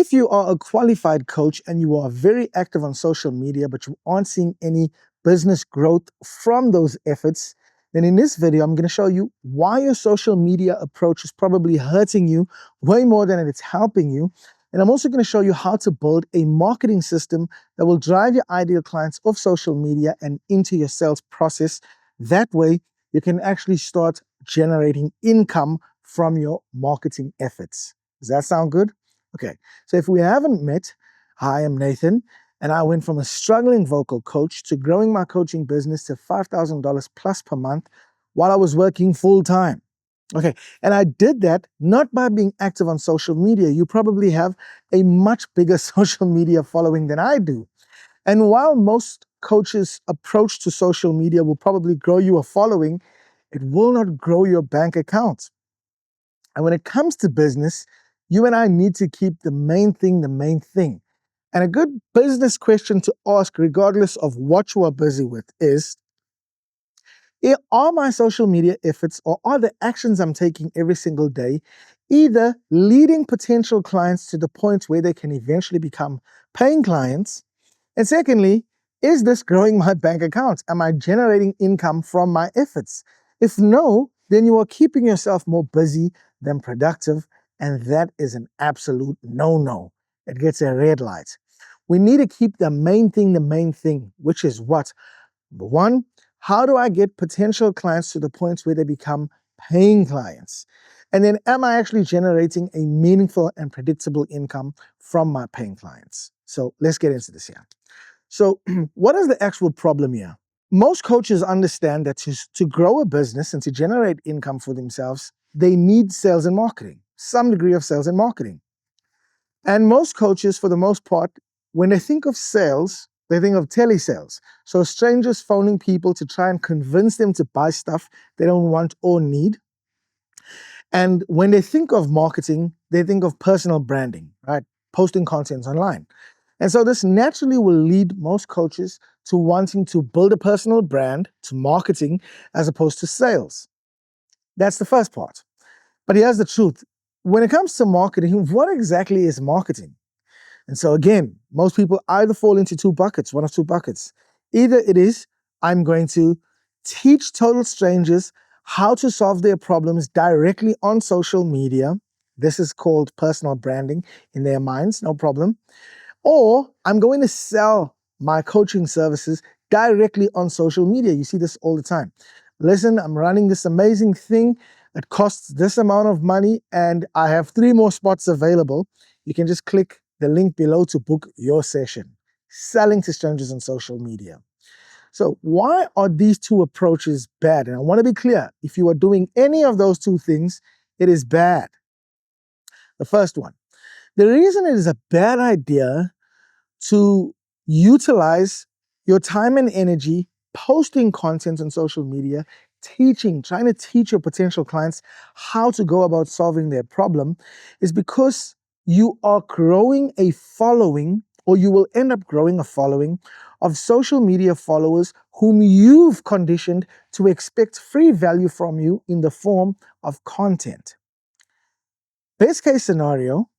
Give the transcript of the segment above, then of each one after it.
If you are a qualified coach and you are very active on social media, but you aren't seeing any business growth from those efforts, then in this video, I'm going to show you why your social media approach is probably hurting you way more than it's helping you. And I'm also going to show you how to build a marketing system that will drive your ideal clients off social media and into your sales process. That way, you can actually start generating income from your marketing efforts. Does that sound good? Okay, so if we haven't met, hi, I'm Nathan, and I went from a struggling vocal coach to growing my coaching business to $5,000 plus per month while I was working full time. Okay, and I did that not by being active on social media. You probably have a much bigger social media following than I do. And while most coaches' approach to social media will probably grow you a following, it will not grow your bank account. And when it comes to business, you and I need to keep the main thing the main thing. And a good business question to ask, regardless of what you are busy with, is, are my social media efforts or are the actions I'm taking every single day either leading potential clients to the point where they can eventually become paying clients? And secondly, is this growing my bank account? Am I generating income from my efforts? If no, then you are keeping yourself more busy than productive, and that is an absolute no-no. It gets a red light. We need to keep the main thing, which is what? Number one, how do I get potential clients to the point where they become paying clients? And then am I actually generating a meaningful and predictable income from my paying clients? So let's get into this here. So what is the actual problem here? Most coaches understand that to grow a business and to generate income for themselves, they need sales and marketing, some degree of sales and marketing. And most coaches, for the most part, when they think of sales, they think of telesales. So strangers phoning people to try and convince them to buy stuff they don't want or need. And when they think of marketing, they think of personal branding, right? Posting content online. And so this naturally will lead most coaches to wanting to build a personal brand, to marketing, as opposed to sales. That's the first part. But here's the truth. When it comes to marketing, what exactly is marketing? And so again, most people either fall into two buckets, one of two buckets. Either it is, I'm going to teach total strangers how to solve their problems directly on social media. This is called personal branding in their minds, no problem. Or I'm going to sell my coaching services directly on social media. You see this all the time. Listen, I'm running this amazing thing. It costs this amount of money and I have 3 more spots available. You can just click the link below to book your session. Selling to strangers on social media. So why are these two approaches bad? And I want to be clear, if you are doing any of those two things, it is bad. The first one, the reason it is a bad idea to utilize your time and energy posting content on social media, trying to teach your potential clients how to go about solving their problem is because you are growing a following, or you will end up growing a following of social media followers whom you've conditioned to expect free value from you in the form of content. Best case scenario,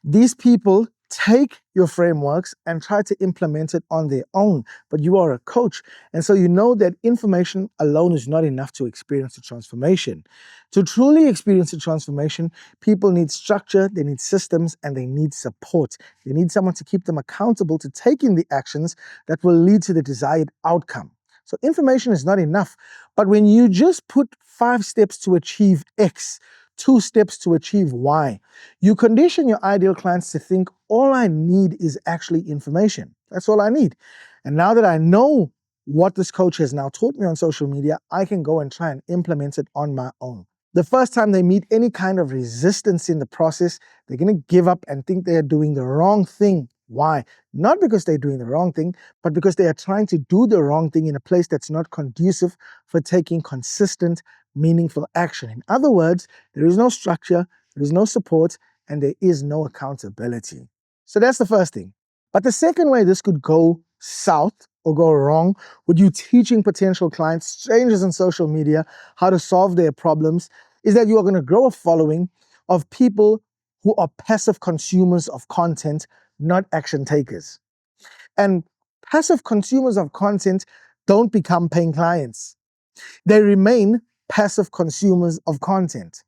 these people take your frameworks and try to implement it on their own, but you are a coach. And so you know that information alone is not enough to experience the transformation. To truly experience the transformation, people need structure, they need systems, and they need support. They need someone to keep them accountable to taking the actions that will lead to the desired outcome. So information is not enough. But when you just put 5 steps to achieve X, 2 steps to achieve Y, you condition your ideal clients to think all I need is actually information. That's all I need. And now that I know what this coach has now taught me on social media, I can go and try and implement it on my own. The first time they meet any kind of resistance in the process, they're going to give up and think they are doing the wrong thing. Why? Not because they're doing the wrong thing, but because they are trying to do the wrong thing in a place that's not conducive for taking consistent, meaningful action. In other words, there is no structure, there is no support, and there is no accountability. So that's the first thing. But the second way this could go south or go wrong with you teaching potential clients, strangers on social media, how to solve their problems, is that you are going to grow a following of people who are passive consumers of content, not action takers. And passive consumers of content don't become paying clients. They remain passive consumers of content.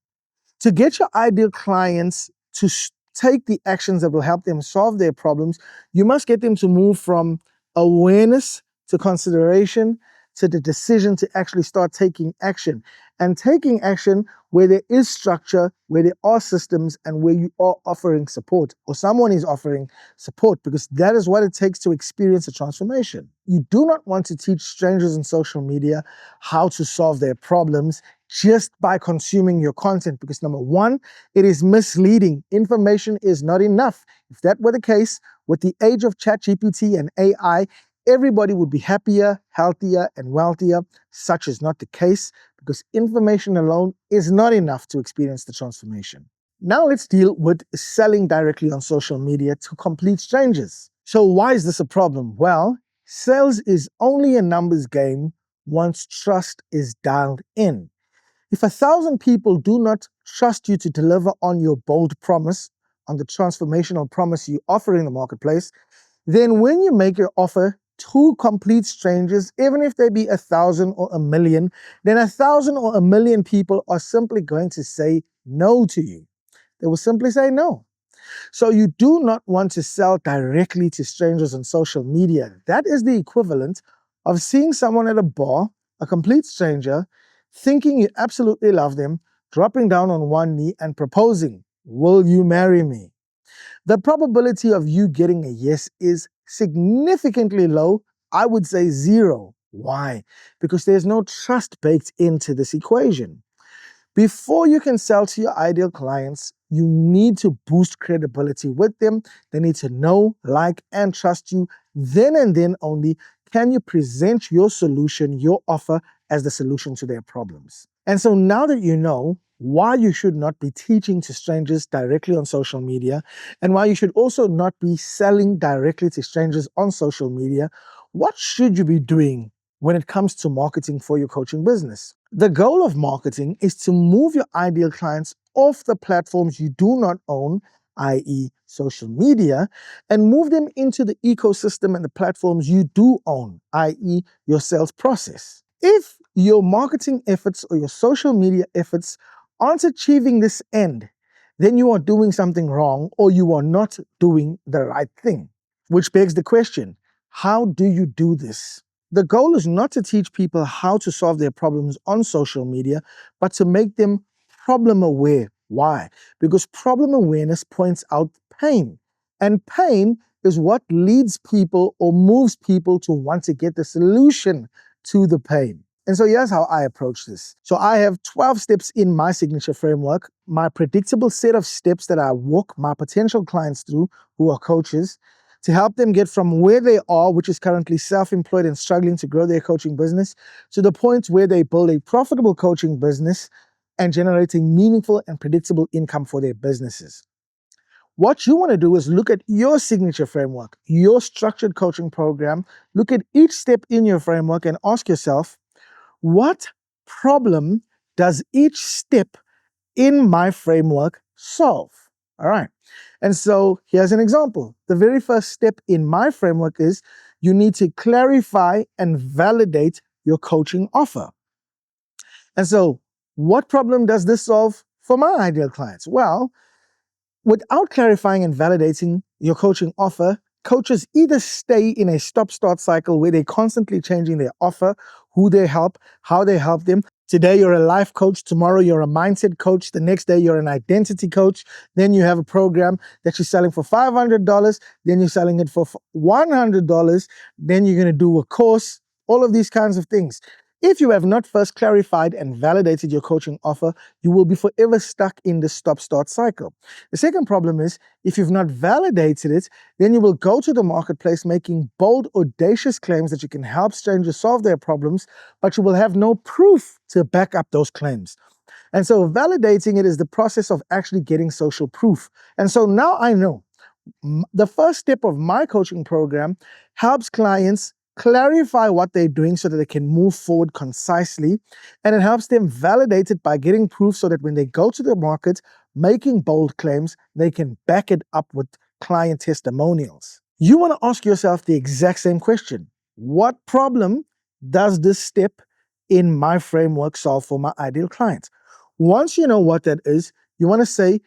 To get your ideal clients to take the actions that will help them solve their problems, you must get them to move from awareness to consideration to the decision to actually start taking action. And taking action where there is structure, where there are systems, and where you are offering support, or someone is offering support, because that is what it takes to experience a transformation. You do not want to teach strangers on social media how to solve their problems just by consuming your content, because number one, it is misleading. Information is not enough. If that were the case, with the age of ChatGPT and AI, everybody would be happier, healthier, and wealthier. Such is not the case, because information alone is not enough to experience the transformation. Now let's deal with selling directly on social media to complete strangers. So why is this a problem? Well, sales is only a numbers game once trust is dialed in. If 1,000 people do not trust you to deliver on your bold promise, on the transformational promise you offer in the marketplace, then when you make your offer to complete strangers, even if they be 1,000 or 1,000,000, then 1,000 or 1,000,000 people are simply going to say no to you. They will simply say no. So you do not want to sell directly to strangers on social media. That is the equivalent of seeing someone at a bar, a complete stranger, thinking you absolutely love them, dropping down on one knee and proposing, "Will you marry me?" The probability of you getting a yes is significantly low. I would say zero. Why? Because there's no trust baked into this equation. Before you can sell to your ideal clients, you need to boost credibility with them. They need to know, like, and trust you. Then and then only can you present your solution, your offer, as the solution to their problems. And so now that you know why you should not be teaching to strangers directly on social media, and why you should also not be selling directly to strangers on social media, what should you be doing when it comes to marketing for your coaching business? The goal of marketing is to move your ideal clients off the platforms you do not own, i.e., social media, and move them into the ecosystem and the platforms you do own, i.e., your sales process. If your marketing efforts or your social media efforts aren't achieving this end, then you are doing something wrong, or you are not doing the right thing. Which begs the question, how do you do this? The goal is not to teach people how to solve their problems on social media, but to make them problem aware. Why? Because problem awareness points out pain. And pain is what leads people or moves people to want to get the solution to the pain. And so here's how I approach this. So I have 12 steps in my signature framework, my predictable set of steps that I walk my potential clients through who are coaches, to help them get from where they are, which is currently self-employed and struggling to grow their coaching business, to the point where they build a profitable coaching business and generating meaningful and predictable income for their businesses. What you want to do is look at your signature framework, your structured coaching program, look at each step in your framework and ask yourself, what problem does each step in my framework solve? All right. And so here's an example. The very first step in my framework is you need to clarify and validate your coaching offer. And so what problem does this solve for my ideal clients? Well, without clarifying and validating your coaching offer, coaches either stay in a stop-start cycle where they're constantly changing their offer, who they help, how they help them. Today you're a life coach, tomorrow you're a mindset coach, the next day you're an identity coach, then you have a program that you're selling for $500, then you're selling it for $100, then you're going to do a course, all of these kinds of things. If you have not first clarified and validated your coaching offer, you will be forever stuck in the stop-start cycle. The second problem is, if you've not validated it, then you will go to the marketplace making bold, audacious claims that you can help strangers solve their problems, but you will have no proof to back up those claims. And so validating it is the process of actually getting social proof. And so now I know the first step of my coaching program helps clients clarify what they're doing so that they can move forward concisely, and it helps them validate it by getting proof so that when they go to the market making bold claims, they can back it up with client testimonials. You want to ask yourself the exact same question. What problem does this step in my framework solve for my ideal client? Once you know what that is, you want to say,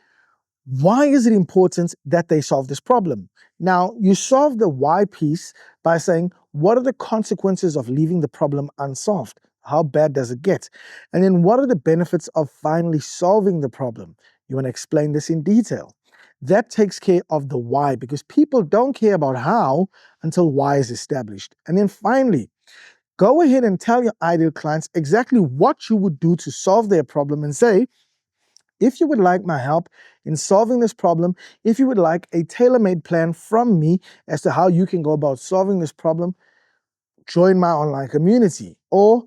why is it important that they solve this problem? Now, you solve the why piece by saying, what are the consequences of leaving the problem unsolved? How bad does it get? And then what are the benefits of finally solving the problem? You want to explain this in detail. That takes care of the why, because people don't care about how until why is established. And then finally, go ahead and tell your ideal clients exactly what you would do to solve their problem and say, if you would like my help in solving this problem, if you would like a tailor-made plan from me as to how you can go about solving this problem, join my online community or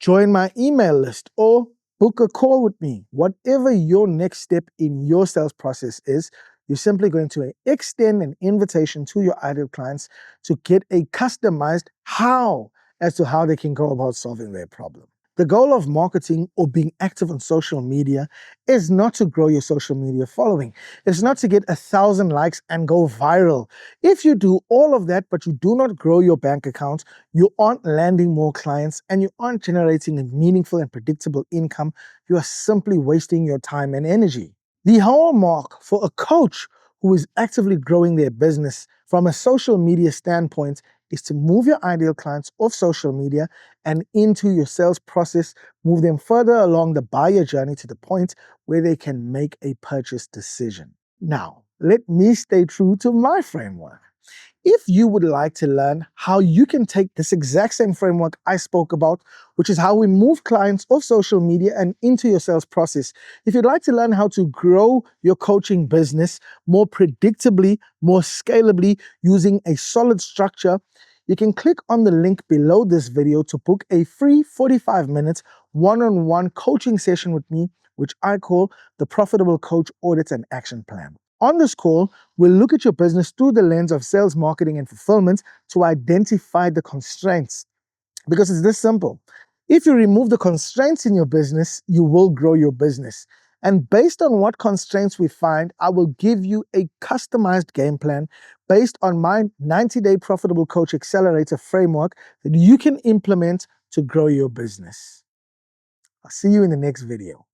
join my email list or book a call with me. Whatever your next step in your sales process is, you're simply going to extend an invitation to your ideal clients to get a customized how as to how they can go about solving their problem. The goal of marketing or being active on social media is not to grow your social media following. It's not to get 1,000 likes and go viral. If you do all of that, but you do not grow your bank account, you aren't landing more clients, and you aren't generating a meaningful and predictable income, you are simply wasting your time and energy. The hallmark for a coach who is actively growing their business from a social media standpoint is to move your ideal clients off social media and into your sales process, move them further along the buyer journey to the point where they can make a purchase decision. Now, let me stay true to my framework. If you would like to learn how you can take this exact same framework I spoke about, which is how we move clients off social media and into your sales process, if you'd like to learn how to grow your coaching business more predictably, more scalably, using a solid structure, you can click on the link below this video to book a free 45-minute one-on-one coaching session with me, which I call the Profitable Coach Audit and Action Plan. On this call, we'll look at your business through the lens of sales, marketing, and fulfillment to identify the constraints. Because it's this simple. If you remove the constraints in your business, you will grow your business. And based on what constraints we find, I will give you a customized game plan based on my 90-day Profitable Coach Accelerator framework that you can implement to grow your business. I'll see you in the next video.